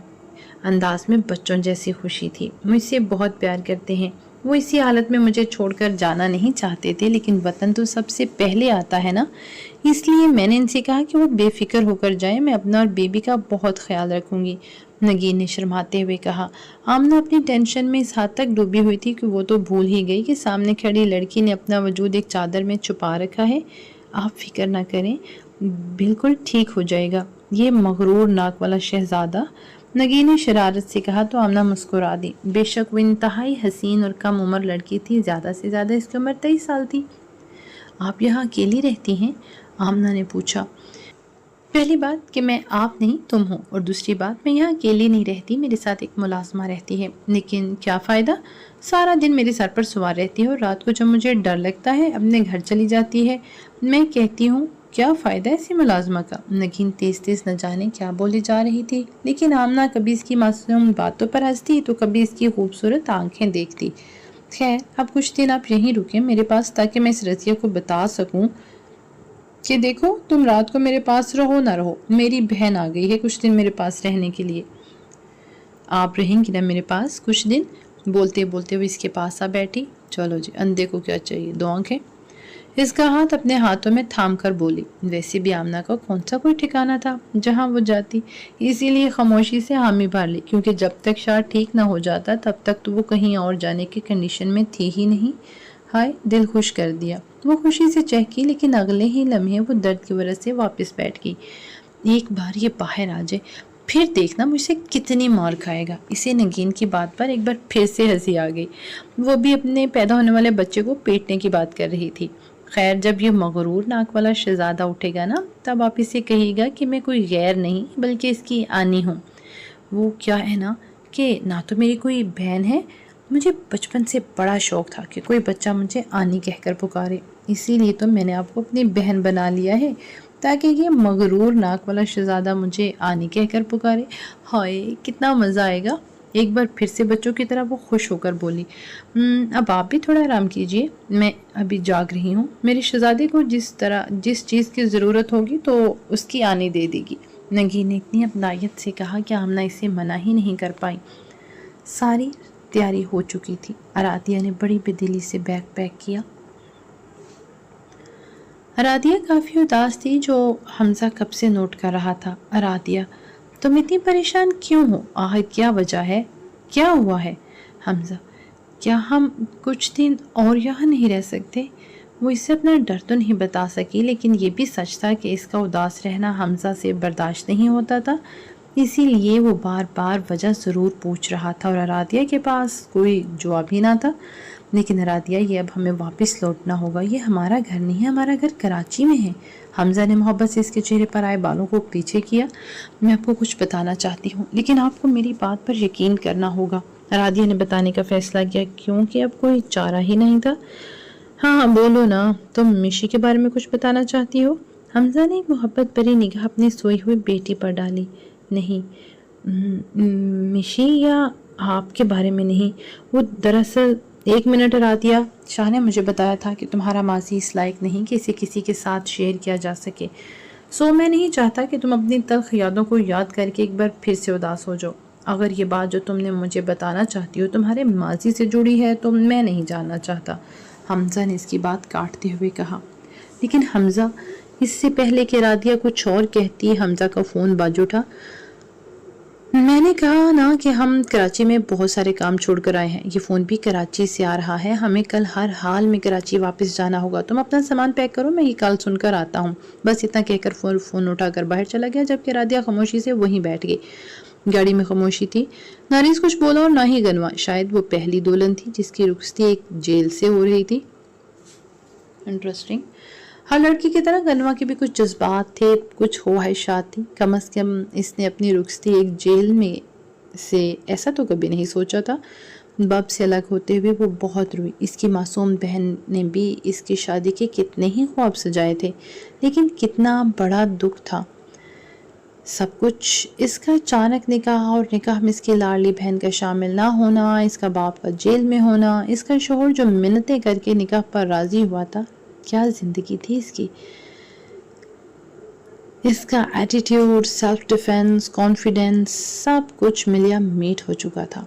अंदाज में बच्चों जैसी खुशी थी। मुझसे बहुत प्यार करते हैं। वो इसी हालत में मुझे छोड़कर जाना नहीं चाहते थे, लेकिन वतन तो सबसे पहले आता है ना, इसलिए मैंने इनसे कहा कि वो बेफिक्र होकर जाएं। मैं अपना और बेबी का बहुत ख्याल रखूंगी, नगीन ने शर्माते हुए कहा। आमना अपनी टेंशन में इस हद तक डूबी हुई थी कि वो तो भूल ही गई कि सामने खड़ी लड़की ने अपना वजूद एक चादर में छुपा रखा है। आप फिक्र ना करें, बिल्कुल ठीक हो जाएगा। ये मगरूर नाक वाला शहजादा, नगीन ने शरारत से कहा तो आमना मुस्कुरा दी। बेशक वो इंतहाई हसीन और कम उम्र लड़की थी। ज़्यादा से ज़्यादा इसकी उम्र 23 साल थी। آپ یہاں اکیلی رہتی ہیں؟ آمنہ نے پوچھا۔ پہلی بات کہ میں آپ نہیں تم ہو، اور دوسری بات میں یہاں اکیلی نہیں رہتی، میرے ساتھ ایک ملازمہ رہتی ہے۔ لیکن کیا فائدہ، سارا دن میرے سر پر سوار رہتی ہے اور رات کو جب مجھے ڈر لگتا ہے اپنے گھر چلی جاتی ہے۔ میں کہتی ہوں کیا فائدہ ایسی ملازمہ کا؟ نگین تیز تیز نہ جانے کیا بولی جا رہی تھی، لیکن آمنہ کبھی اس کی معصوم باتوں پر ہنستی تو کبھی اس کی خوبصورت آنکھیں دیکھتی۔ خیر اب کچھ دن آپ یہیں رکیں میرے پاس، تاکہ میں اس رضیہ کو بتا سکوں کہ دیکھو تم رات کو میرے پاس رہو نہ رہو، میری بہن آ گئی ہے کچھ دن میرے پاس رہنے کے لیے۔ آپ رہیں گی نا میرے پاس کچھ دن؟ بولتے بولتے وہ اس کے پاس آ بیٹھی۔ چلو جی، اندھے کو کیا چاہیے، دو آنکھیں۔ اس کا ہاتھ اپنے ہاتھوں میں تھام کر بولی۔ ویسے بھی آمنہ کا کون سا کوئی ٹھکانہ تھا جہاں وہ جاتی، اسی لیے خاموشی سے حامی بھر لی، کیونکہ جب تک شار ٹھیک نہ ہو جاتا تب تک تو وہ کہیں اور جانے کی کنڈیشن میں تھی ہی نہیں۔ ہائے دل خوش کر دیا، وہ خوشی سے چہکی، لیکن اگلے ہی لمحے وہ درد کی وجہ سے واپس بیٹھ گئی۔ ایک بار یہ باہر آ جائے پھر دیکھنا مجھ سے کتنی مار کھائے گا۔ اسے نگین کی بات پر ایک بار پھر سے ہنسی آ گئی، وہ بھی اپنے پیدا ہونے والے بچے کو پیٹنے کی بات کر رہی تھی۔ خیر جب یہ مغرور ناک والا شہزادہ اٹھے گا نا تب آپ اسے کہے گا کہ میں کوئی غیر نہیں بلکہ اس کی آنی ہوں۔ وہ کیا ہے نا کہ نہ تو میری کوئی بہن ہے، مجھے بچپن سے بڑا شوق تھا کہ کوئی بچہ مجھے آنی کہہ کر پکارے، اسی لیے تو میں نے آپ کو اپنی بہن بنا لیا ہے تاکہ یہ مغرور ناک والا شہزادہ مجھے آنی کہہ کر پکارے۔ ہائے کتنا مزہ آئے گا۔ ایک بار پھر سے بچوں کی طرح وہ خوش ہو کر بولی۔ اب آپ بھی تھوڑا آرام کیجئے، میں ابھی جاگ رہی ہوں، میرے شہزادے کو جس چیز کی ضرورت ہوگی تو اس کی آنی دے دے گی۔ نگین نے اتنی اپنائیت سے کہا کہ آمنہ اسے منع ہی نہیں کر پائی۔ ساری تیاری ہو چکی تھی، ارادیہ نے بڑی بے دلی سے بیگ پیک کیا۔ ارادیہ کافی اداس تھی جو حمزہ کب سے نوٹ کر رہا تھا۔ ارادیہ تم اتنی پریشان کیوں ہو؟ آخر کیا وجہ ہے؟ کیا ہوا ہے؟ حمزہ کیا ہم کچھ دن اور یہاں نہیں رہ سکتے؟ وہ اسے اپنا ڈر تو نہیں بتا سکی، لیکن یہ بھی سچ تھا کہ اس کا اداس رہنا حمزہ سے برداشت نہیں ہوتا تھا، اسی لیے وہ بار بار وجہ ضرور پوچھ رہا تھا اور ارادیہ کے پاس کوئی جواب ہی نہ تھا۔ لیکن ارادیہ یہ اب ہمیں واپس لوٹنا ہوگا، یہ ہمارا گھر نہیں ہے، ہمارا گھر کراچی میں ہے۔ حمزہ نے محبت سے اس کے چہرے پر آئے بالوں کو پیچھے کیا۔ میں آپ کو کچھ بتانا چاہتی ہوں لیکن آپ کو میری بات پر یقین کرنا ہوگا۔ ارادیہ نے بتانے کا فیصلہ کیا کیونکہ اب کوئی چارہ ہی نہیں تھا۔ ہاں بولو نا، تم مشی کے بارے میں کچھ بتانا چاہتی ہو؟ حمزہ نے ایک محبت بھری نگاہ اپنی سوئی ہوئی بیٹی پر ڈالی۔ نہیں مشی یا آپ کے بارے میں نہیں، وہ دراصل ایک منٹ ارادیہ، شاہ نے مجھے بتایا تھا کہ تمہارا ماضی اس لائق نہیں کہ اسے کسی کے ساتھ شیئر کیا جا سکے، سو میں نہیں چاہتا کہ تم اپنی تلخ یادوں کو یاد کر کے ایک بار پھر سے اداس ہو جاؤ۔ اگر یہ بات جو تم نے مجھے بتانا چاہتی ہو تمہارے ماضی سے جڑی ہے تو میں نہیں جاننا چاہتا، حمزہ نے اس کی بات کاٹتے ہوئے کہا۔ لیکن حمزہ، اس سے پہلے کہ ارادیہ کچھ اور کہتی حمزہ کا فون بج اٹھا۔ میں نے کہا نا کہ ہم کراچی میں بہت سارے کام چھوڑ کر آئے ہیں، یہ فون بھی کراچی سے آ رہا ہے، ہمیں کل ہر حال میں کراچی واپس جانا ہوگا، تم اپنا سامان پیک کرو، میں یہ کال سن کر آتا ہوں۔ بس اتنا کہہ کر فون اٹھا کر باہر چلا گیا، جبکہ ارادیہ خاموشی سے وہیں بیٹھ گئی۔ گاڑی میں خاموشی تھی، نہ ریز کچھ بولا اور نہ ہی گنوا، شاید وہ پہلی دلہن تھی جس کی رخصتی ایک جیل سے ہو رہی تھی۔ انٹرسٹنگ، ہر لڑکی کی طرح گنوا کے بھی کچھ جذبات تھے، کچھ خواہشات تھی، کم از کم اس نے اپنی رخصتی ایک جیل میں سے ایسا تو کبھی نہیں سوچا تھا۔ باپ سے الگ ہوتے ہوئے وہ بہت روئی، اس کی معصوم بہن نے بھی اس کی شادی کے کتنے ہی خواب سجائے تھے، لیکن کتنا بڑا دکھ تھا سب کچھ اس کا اچانک نکاح، اور نکاح میں اس کی لاڈلی بہن کا شامل نہ ہونا، اس کا باپ کا جیل میں ہونا، اس کا شوہر جو منتیں کر کے نکاح پر راضی ہوا تھا۔ کیا زندگی تھی اس کی! اس کا ایٹیٹیوڈ، سیلف ڈیفینس، کانفیڈنس، سب کچھ ملیا میٹ ہو چکا تھا۔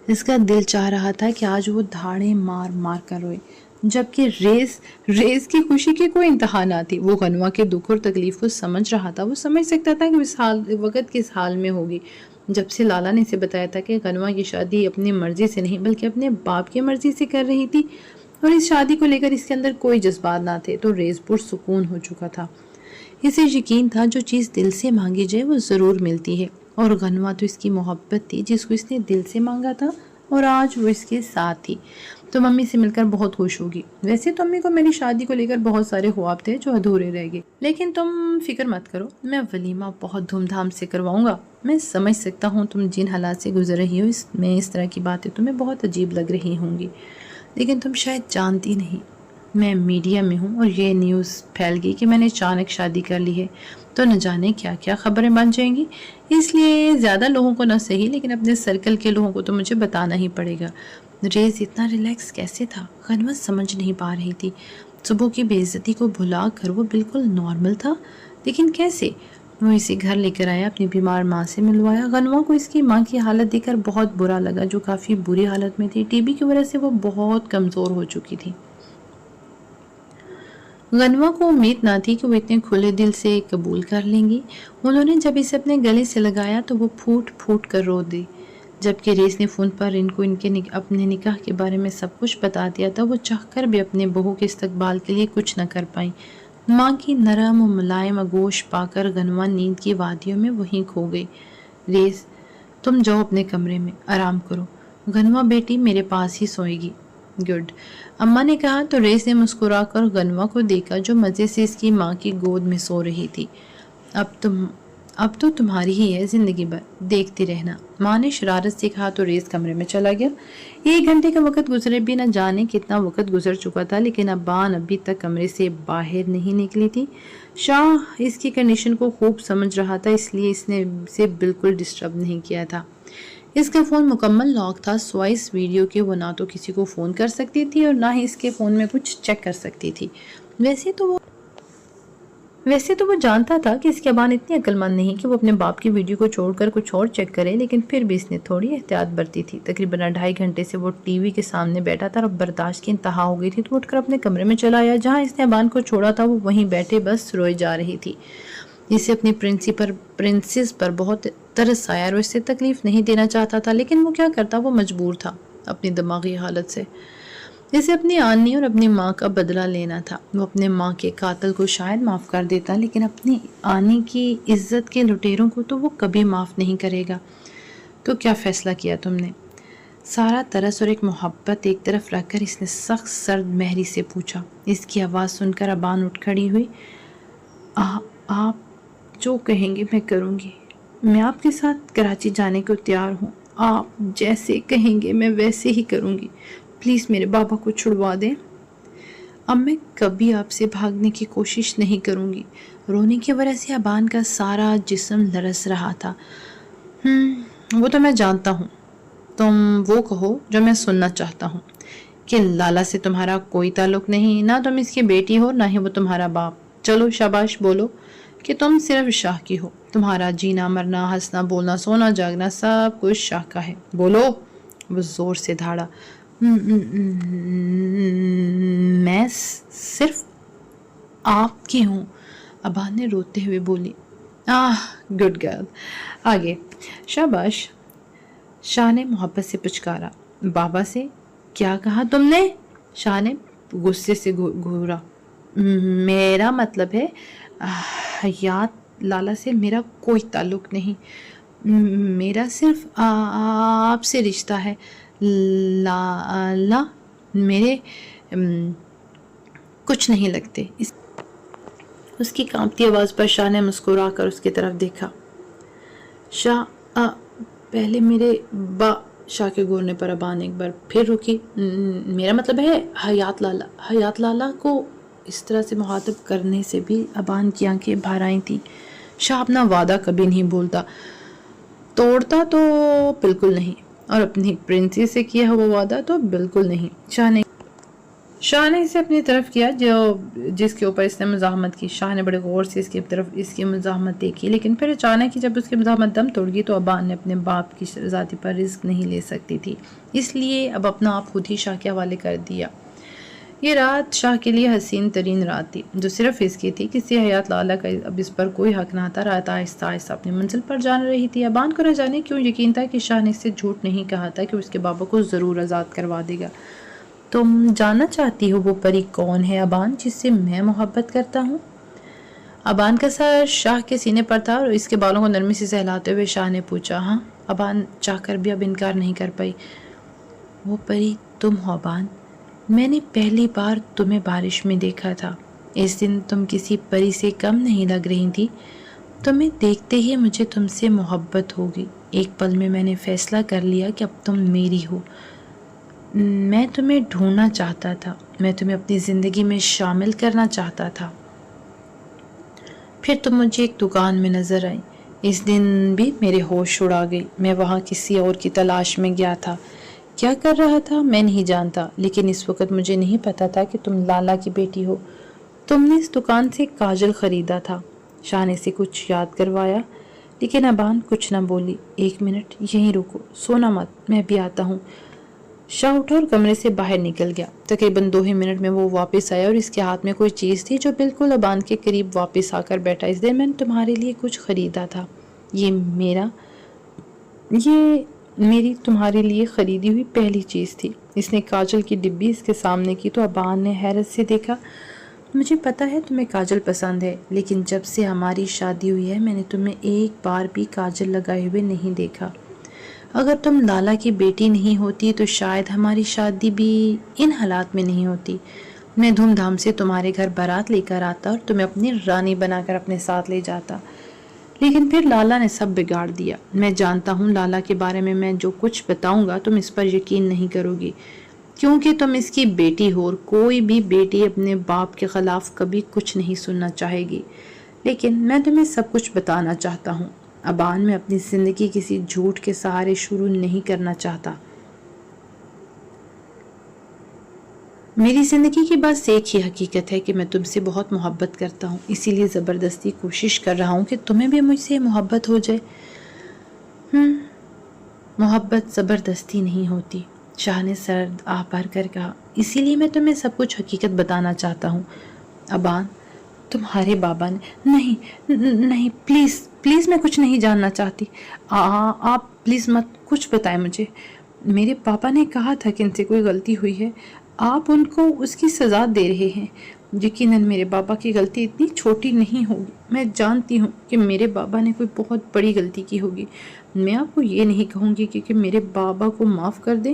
اس کا دل چاہ رہا تھا کہ آج وہ دھاڑیں مار مار کر روئے، جبکہ ریز کی خوشی کی کوئی انتہا نہ تھی۔ وہ غنوہ کے دکھ اور تکلیف کو سمجھ رہا تھا، وہ سمجھ سکتا تھا کہ اس وقت کس حال میں ہوگی۔ جب سے لالا نے اسے بتایا تھا کہ غنوہ کی شادی اپنی مرضی سے نہیں بلکہ اپنے باپ کی مرضی سے کر رہی تھی اور اس شادی کو لے کر اس کے اندر کوئی جذبات نہ تھے، تو ریز پرسکون ہو چکا تھا۔ اسے یقین تھا جو چیز دل سے مانگی جائے وہ ضرور ملتی ہے، اور غنوہ تو اس کی محبت تھی جس کو اس نے دل سے مانگا تھا، اور آج وہ اس کے ساتھ تھی تو ممی سے مل کر بہت خوش ہوگی۔ ویسے تو امی کو میری شادی کو لے کر بہت سارے خواب تھے جو ادھورے رہ گئے، لیکن تم فکر مت کرو، میں ولیمہ بہت دھوم دھام سے کرواؤں گا۔ میں سمجھ سکتا ہوں تم جن حالات سے گزر رہی ہو، اس طرح کی باتیں تمہیں بہت عجیب لگ رہی ہوں گی، لیکن تم شاید جانتی نہیں میں میڈیا میں ہوں اور یہ نیوز پھیل گئی کہ میں نے اچانک شادی کر لی ہے تو نہ جانے کیا کیا خبریں بن جائیں گی، اس لیے زیادہ لوگوں کو نہ صحیح لیکن اپنے سرکل کے لوگوں کو تو مجھے بتانا ہی پڑے گا۔ ریز اتنا ریلیکس کیسے تھا؟ غنوہ سمجھ نہیں پا رہی تھی۔ صبح کی بے عزتی کو بھلا کر وہ بالکل نارمل تھا، لیکن کیسے؟ وہ اسے گھر لے کر آیا، اپنی بیمار ماں سے ملوایا۔ غنوہ کو اس کی ماں کی حالت دیکھ کر بہت برا لگا، جو کافی بری حالت میں تھی، ٹی بی کی وجہ سے وہ بہت کمزور ہو چکی تھی۔ غنوہ کو امید نہ تھی کہ وہ اتنے کھلے دل سے قبول کر لیں گی۔ انہوں نے جب اسے اپنے گلے سے لگایا تو وہ پھوٹ پھوٹ کر رو دی۔ جبکہ ریس نے فون پر ان کو اپنے نکاح کے بارے میں سب کچھ بتا دیا تھا، وہ چاہ کر بھی اپنے بہو کے استقبال کے لیے کچھ نہ کر پائیں۔ ماں کی نرم و ملائم آغوش پا کر غنوہ نیند کی وادیوں میں وہیں کھو گئی۔ ریس تم جاؤ اپنے کمرے میں آرام کرو، غنوہ بیٹی میرے پاس ہی سوئے گی۔ گڈ، اماں نے کہا تو ریس نے مسکرا کر غنوہ کو دیکھا جو مزے سے اس کی ماں کی گود میں سو رہی تھی۔ اب تو تمہاری ہی ہے زندگی بھر، دیکھتی رہنا، ماں نے شرارت سے کہا تو ریس کمرے میں چلا گیا۔ 1 گھنٹے کا وقت گزرے بھی نہ جانے کتنا وقت گزر چکا تھا، لیکن ابان ابھی تک کمرے سے باہر نہیں نکلی تھی۔ شاہ اس کی کنڈیشن کو خوب سمجھ رہا تھا، اس لیے اس نے اسے بالکل ڈسٹرب نہیں کیا تھا۔ اس کا فون مکمل لاک تھا، سوائے اس ویڈیو کے وہ نہ تو کسی کو فون کر سکتی تھی اور نہ ہی اس کے فون میں کچھ چیک کر سکتی تھی۔ ویسے تو وہ جانتا تھا کہ اس کی ابان اتنی عقل مند نہیں کہ وہ اپنے باپ کی ویڈیو کو چھوڑ کر کچھ اور چیک کرے، لیکن پھر بھی اس نے تھوڑی احتیاط برتی تھی۔ تقریباً 2.5 گھنٹے سے وہ ٹی وی کے سامنے بیٹھا تھا اور اب برداشت کی انتہا ہو گئی تھی تو اٹھ کر اپنے کمرے میں چلا آیا۔ جہاں اس نے ابان کو چھوڑا تھا وہ وہیں بیٹھے بس روئے جا رہی تھی۔ اسے اپنی پرنسس پر بہت ترس آیا اور اسے تکلیف نہیں دینا چاہتا تھا، لیکن وہ کیا کرتا، وہ مجبور تھا اپنی دماغی حالت سے۔ اسے اپنی آنی اور اپنی ماں کا بدلہ لینا تھا۔ وہ اپنے ماں کے قاتل کو شاید معاف کر دیتا، لیکن اپنی آنی کی عزت کے لٹیروں کو تو وہ کبھی معاف نہیں کرے گا۔ تو کیا فیصلہ کیا تم نے؟ سارا ترس اور ایک محبت ایک طرف رکھ کر اس نے سخت سرد مہری سے پوچھا۔ اس کی آواز سن کر ابان اٹھ کھڑی ہوئی۔ آپ جو کہیں گے میں کروں گی، میں آپ کے ساتھ کراچی جانے کو تیار ہوں، آپ جیسے کہیں گے میں ویسے ہی کروں گی، پلیز میرے بابا کو چھڑوا دیں۔ اب میں کبھی آپ سے بھاگنے کی کوشش نہیں کروں گی۔ رونے کی وجہ سے ابان کا سارا جسم لرز رہا تھا۔ وہ تو میں جانتا ہوں، تم وہ کہو جو میں سننا چاہتا ہوں، کہ لالا سے تمہارا کوئی تعلق نہیں، نہ تم اس کی بیٹی ہو نہ ہی وہ تمہارا باپ۔ چلو شاباش، بولو کہ تم صرف شاہ کی ہو، تمہارا جینا مرنا ہنسنا بولنا سونا جاگنا سب کچھ شاہ کا ہے، بولو۔ وہ زور سے دھاڑا۔ میں صرف آپ کی ہوں، ابان نے روتے ہوئے بولی۔ گڈ گرل، آگے۔ شاباش، شاہ نے محبت سے پچکارا۔ بابا سے کیا کہا تم نے؟ شاہ نے غصے سے گھورا۔ میرا مطلب ہے حیات لالا سے میرا کوئی تعلق نہیں، میرا صرف آپ سے رشتہ ہے۔ لالا میرے کچھ نہیں لگتے۔ اس کی کانپتی آواز پر شاہ نے مسکرا کر اس کی طرف دیکھا۔ شاہ پہلے میرے شاہ کے گورنے پر ابان ایک بار پھر رکی۔ میرا مطلب ہے حیات لالا کو اس طرح سے مخاطب کرنے سے بھی ابان کی آنکھیں بھر آئی تھیں۔ شاہ اپنا وعدہ کبھی نہیں بولتا، توڑتا تو بالکل نہیں، اور اپنی پرنسس سے کیا ہوا وعدہ تو بالکل نہیں۔ شاہ نے اسے اپنی طرف کیا جس کے اوپر اس نے مزاحمت کی۔ شاہ نے بڑے غور سے اس کی مزاحمت دیکھی، لیکن پھر اچانک ہی جب اس کی مزاحمت دم توڑ گئی تو ابان نے اپنے باپ کی ذاتی پر رزق نہیں لے سکتی تھی، اس لیے اب اپنا آپ خود ہی شاہ کے حوالے کر دیا۔ یہ رات شاہ کے لیے حسین ترین رات تھی، جو صرف اس کی تھی، کسی حیات لالا کا اب اس پر کوئی حق نہ تھا۔ رات آہستہ آہستہ اپنی منزل پر جان رہی تھی۔ ابان کو نہ جانے کیوں یقین تھا کہ شاہ نے اس سے جھوٹ نہیں کہا تھا کہ اس کے بابا کو ضرور آزاد کروا دے گا۔ تم جاننا چاہتی ہو وہ پری کون ہے ابان، جس سے میں محبت کرتا ہوں؟ ابان کا سر شاہ کے سینے پر تھا اور اس کے بالوں کو نرمی سے سہلاتے ہوئے شاہ نے پوچھا۔ ہاں، ابان چاہ کر بھی اب انکار نہیں کر پائی۔ وہ پری تم ہو ابان، میں نے پہلی بار تمہیں بارش میں دیکھا تھا۔ اس دن تم کسی پری سے کم نہیں لگ رہی تھی۔ تمہیں دیکھتے ہی مجھے تم سے محبت ہوگی۔ ایک پل میں نے فیصلہ کر لیا کہ اب تم میری ہو۔ میں تمہیں ڈھونڈنا چاہتا تھا، میں تمہیں اپنی زندگی میں شامل کرنا چاہتا تھا۔ پھر تم مجھے ایک دکان میں نظر آئی۔ اس دن بھی میرے ہوش اڑا گئی۔ میں وہاں کسی اور کی تلاش میں گیا تھا۔ کیا کر رہا تھا میں نہیں جانتا، لیکن اس وقت مجھے نہیں پتا تھا کہ تم لالا کی بیٹی ہو۔ تم نے اس دکان سے کاجل خریدا تھا۔ شاہ نے سے کچھ یاد کروایا، لیکن ابان کچھ نہ بولی۔ 1 منٹ یہیں رکو، سونا مت، میں بھی آتا ہوں۔ شاہ اٹھا اور کمرے سے باہر نکل گیا۔ تقریباً 2 ہی منٹ میں وہ واپس آیا اور اس کے ہاتھ میں کوئی چیز تھی جو بالکل ابان کے قریب واپس آ کر بیٹھا۔ اس دن میں نے تمہارے لیے کچھ خریدا تھا۔ یہ میری تمہارے لیے خریدی ہوئی پہلی چیز تھی۔ اس نے کاجل کی ڈبی اس کے سامنے کی تو ابان نے حیرت سے دیکھا۔ مجھے پتا ہے تمہیں کاجل پسند ہے، لیکن جب سے ہماری شادی ہوئی ہے میں نے تمہیں ایک بار بھی کاجل لگائے ہوئے نہیں دیکھا۔ اگر تم لالا کی بیٹی نہیں ہوتی تو شاید ہماری شادی بھی ان حالات میں نہیں ہوتی۔ میں دھوم دھام سے تمہارے گھر بارات لے کر آتا اور تمہیں اپنی رانی بنا کر اپنے ساتھ لے جاتا، لیکن پھر لالا نے سب بگاڑ دیا۔ میں جانتا ہوں لالا کے بارے میں جو کچھ بتاؤں گا تم اس پر یقین نہیں کرو گی، کیونکہ تم اس کی بیٹی ہو اور کوئی بھی بیٹی اپنے باپ کے خلاف کبھی کچھ نہیں سننا چاہے گی۔ لیکن میں تمہیں سب کچھ بتانا چاہتا ہوں ابان، میں اپنی زندگی کسی جھوٹ کے سہارے شروع نہیں کرنا چاہتا۔ میری زندگی کی بس ایک ہی حقیقت ہے کہ میں تم سے بہت محبت کرتا ہوں، اسی لیے زبردستی کوشش کر رہا ہوں کہ تمہیں بھی مجھ سے محبت ہو جائے۔ محبت زبردستی نہیں ہوتی، شاہ نے سرد آہ بھر کر کہا، اسی لیے میں تمہیں سب کچھ حقیقت بتانا چاہتا ہوں۔ ابان، تمہارے بابا نے نہیں، پلیز میں کچھ نہیں جاننا چاہتی۔ آپ پلیز مت کچھ بتائیں مجھے۔ میرے پاپا نے کہا تھا کہ ان سے کوئی غلطی ہوئی ہے، آپ ان کو اس کی سزا دے رہے ہیں۔ یقیناً میرے بابا کی غلطی اتنی چھوٹی نہیں ہوگی۔ میں جانتی ہوں کہ میرے بابا نے کوئی بہت بڑی غلطی کی ہوگی۔ میں آپ کو یہ نہیں کہوں گی کہ میرے بابا کو معاف کر دیں،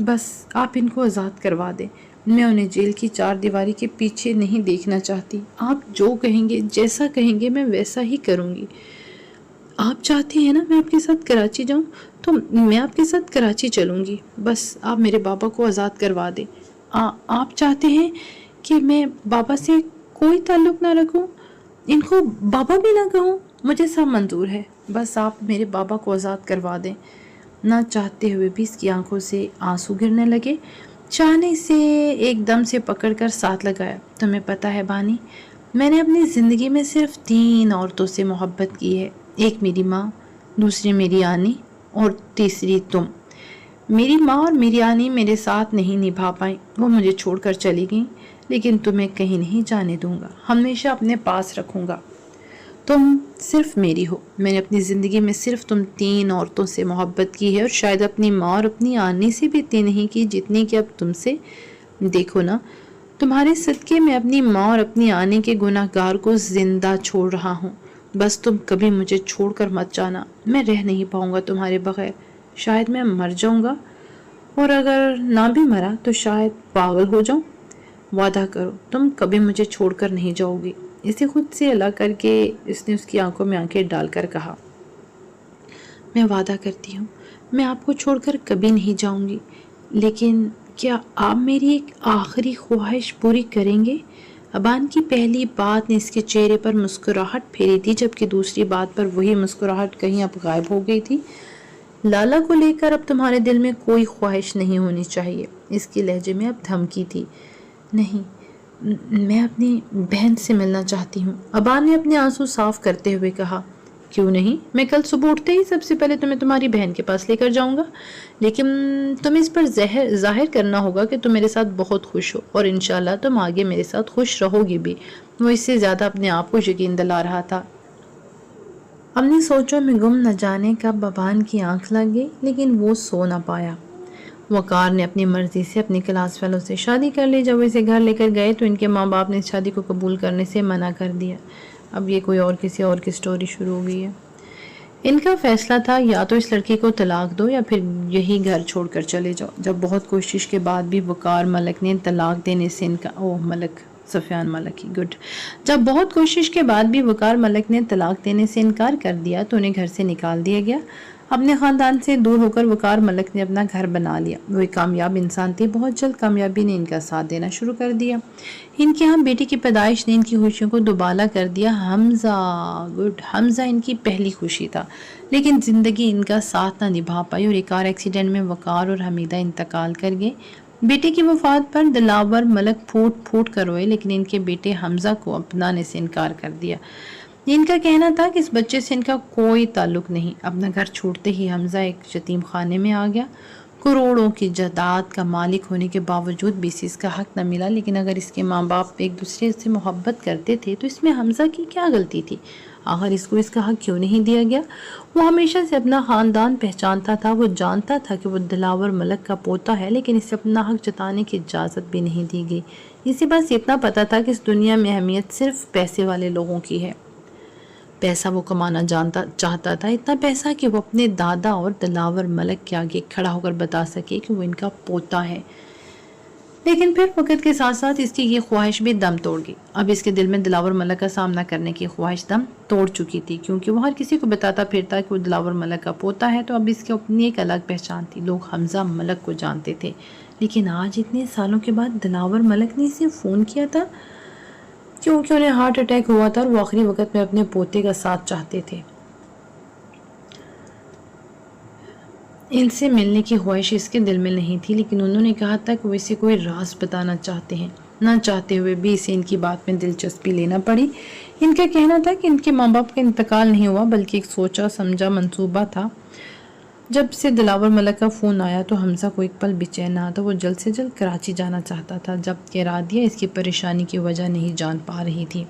بس آپ ان کو آزاد کروا دیں۔ میں انہیں جیل کی 4 دیواری کے پیچھے نہیں دیکھنا چاہتی۔ آپ جو کہیں گے، جیسا کہیں گے میں ویسا ہی کروں گی۔ آپ چاہتی ہیں نا میں آپ کے ساتھ کراچی جاؤں تو میں آپ کے ساتھ کراچی چلوں گی، بس آپ میرے بابا کو آزاد کروا دیں۔ آپ چاہتے ہیں کہ میں بابا سے کوئی تعلق نہ رکھوں، ان کو بابا بھی نہ کہوں، مجھے سب منظور ہے، بس آپ میرے بابا کو آزاد کروا دیں۔ نہ چاہتے ہوئے بھی اس کی آنکھوں سے آنسو گرنے لگے۔ شاہ نے اسے ایک دم سے پکڑ کر ساتھ لگایا۔ تمہیں پتا ہے بانی، میں نے اپنی زندگی میں صرف 3 عورتوں سے محبت کی ہے، ایک میری ماں، دوسری میری آنی اور تیسری تم۔ میری ماں اور میری آنی میرے ساتھ نہیں نبھا پائیں، وہ مجھے چھوڑ کر چلی گئیں، لیکن تمہیں کہیں نہیں جانے دوں گا، ہمیشہ اپنے پاس رکھوں گا۔ تم صرف میری ہو۔ میں نے اپنی زندگی میں صرف تم 3 عورتوں سے محبت کی ہے، اور شاید اپنی ماں اور اپنی آنی سے بھی اتنی نہیں کی جتنی کہ اب تم سے۔ دیکھو نا، تمہارے صدقے میں اپنی ماں اور اپنی آنی کے گناہ گار کو زندہ چھوڑ رہا ہوں۔ بس تم کبھی مجھے چھوڑ کر مت جانا، میں رہ نہیں پاؤں گا تمہارے بغیر۔ شاید میں مر جاؤں گا، اور اگر نہ بھی مرا تو شاید پاگل ہو جاؤں۔ وعدہ کرو تم کبھی مجھے چھوڑ کر نہیں جاؤ گی۔ اسے خود سے الگ کر کے اس نے اس کی آنکھوں میں آنکھیں ڈال کر کہا، میں وعدہ کرتی ہوں میں آپ کو چھوڑ کر کبھی نہیں جاؤں گی، لیکن کیا آپ میری ایک آخری خواہش پوری کریں گے؟ ابان کی پہلی بات نے اس کے چہرے پر مسکراہٹ پھیری تھی، جبکہ دوسری بات پر وہی مسکراہٹ کہیں اب غائب ہو گئی تھی۔ لالا کو لے کر اب تمہارے دل میں کوئی خواہش نہیں ہونی چاہیے۔ اس کے لہجے میں اب دھمکی تھی۔ نہیں، میں اپنی بہن سے ملنا چاہتی ہوں، ابان نے اپنے آنسو صاف کرتے ہوئے کہا۔ کیوں نہیں؟ میں کل صبح اٹھتے ہی سب سے پہلے تمہیں تمہاری بہن کے پاس لے کر جاؤں گا، لیکن تمہیں اس پر ظاہر کرنا ہوگا کہ تم میرے ساتھ بہت خوش ہو، اور انشاءاللہ تم آگے میرے ساتھ خوش رہو گی بھی۔ وہ اس سے زیادہ اپنے آپ کو یقین دلا رہا تھا۔ اپنی سوچوں میں گم نہ جانے کب ابان کی آنکھ لگ گئی، لیکن وہ سو نہ پایا۔ وقار نے اپنی مرضی سے اپنی کلاس فیلو سے شادی کر لی۔ جب وہ اسے گھر لے کر گئے تو ان کے ماں باپ نے اس شادی کو قبول کرنے سے منع کر دیا۔ اب یہ کوئی اور کسی اور کی سٹوری شروع ہو گئی ہے۔ ان کا فیصلہ تھا یا تو اس لڑکی کو طلاق دو یا پھر یہی گھر چھوڑ کر چلے جاؤ۔ جب بہت کوشش کے بعد بھی وقار ملک نے طلاق دینے سے سفیان ملک ہی گڈ جب بہت کوشش کے بعد بھی وقار ملک نے طلاق دینے سے انکار کر دیا تو انہیں گھر سے نکال دیا گیا۔ اپنے خاندان سے دور ہو کر وقار ملک نے اپنا گھر بنا لیا۔ وہ ایک کامیاب انسان تھے، بہت جلد کامیابی نے ان کا ساتھ دینا شروع کر دیا۔ ان کے ہاں بیٹی کی پیدائش نے ان کی خوشیوں کو دوبالا کر دیا۔ حمزہ ان کی پہلی خوشی تھا، لیکن زندگی ان کا ساتھ نہ نبھا پائی اور ایک کار ایکسیڈنٹ میں وقار اور حمیدہ انتقال کر گئے۔ بیٹے کی وفات پر دلاور ملک پھوٹ پھوٹ کر روئے، لیکن ان کے بیٹے حمزہ کو اپنانے سے انکار کر دیا۔ ان کا کہنا تھا کہ اس بچے سے ان کا کوئی تعلق نہیں۔ اپنا گھر چھوڑتے ہی حمزہ ایک یتیم خانے میں آ گیا۔ کروڑوں کی جائیداد کا مالک ہونے کے باوجود بھی اسے اس کا حق نہ ملا، لیکن اگر اس کے ماں باپ ایک دوسرے سے محبت کرتے تھے تو اس میں حمزہ کی کیا غلطی تھی؟ آخر اس کو اس کا حق کیوں نہیں دیا گیا؟ وہ ہمیشہ سے اپنا خاندان پہچانتا تھا، وہ جانتا تھا کہ وہ دلاور ملک کا پوتا ہے، لیکن اسے اپنا حق جتانے کی اجازت بھی نہیں دی گئی۔ اسے بس اتنا پتا تھا کہ اس دنیا میں اہمیت صرف پیسے والے لوگوں کی ہے۔ پیسہ وہ کمانا چاہتا تھا، اتنا پیسہ کہ وہ اپنے دادا اور دلاور ملک کے آگے کھڑا ہو کر بتا سکے کہ وہ ان کا پوتا ہے۔ لیکن پھر وقت کے ساتھ ساتھ اس کی یہ خواہش بھی دم توڑ گئی۔ اب اس کے دل میں دلاور ملک کا سامنا کرنے کی خواہش دم توڑ چکی تھی، کیونکہ وہ ہر کسی کو بتاتا پھرتا کہ وہ دلاور ملک کا پوتا ہے، تو اب اس کی اپنی ایک الگ پہچان تھی۔ لوگ حمزہ ملک کو جانتے تھے، لیکن آج اتنے سالوں کے بعد دلاور ملک نے اسے فون کیا تھا کیونکہ انہیں ہارٹ اٹیک ہوا تھا اور وہ آخری وقت میں اپنے پوتے کا ساتھ چاہتے تھے۔ ان سے ملنے کی خواہش اس کے دل میں نہیں تھی، لیکن انہوں نے کہا تھا کہ وہ اسے کوئی راز بتانا چاہتے ہیں۔ نہ چاہتے ہوئے بھی اسے ان کی بات میں دلچسپی لینا پڑی۔ ان کا کہنا تھا کہ ان کے ماں باپ کا انتقال نہیں ہوا بلکہ ایک سوچا سمجھا منصوبہ تھا۔ جب سے دلاور ملک کا فون آیا تو حمزہ کو ایک پل بے چین نہ تھا۔ وہ جلد سے جلد کراچی جانا چاہتا تھا، جبکہ رادیہ اس کی پریشانی کی وجہ نہیں جان پا رہی تھی۔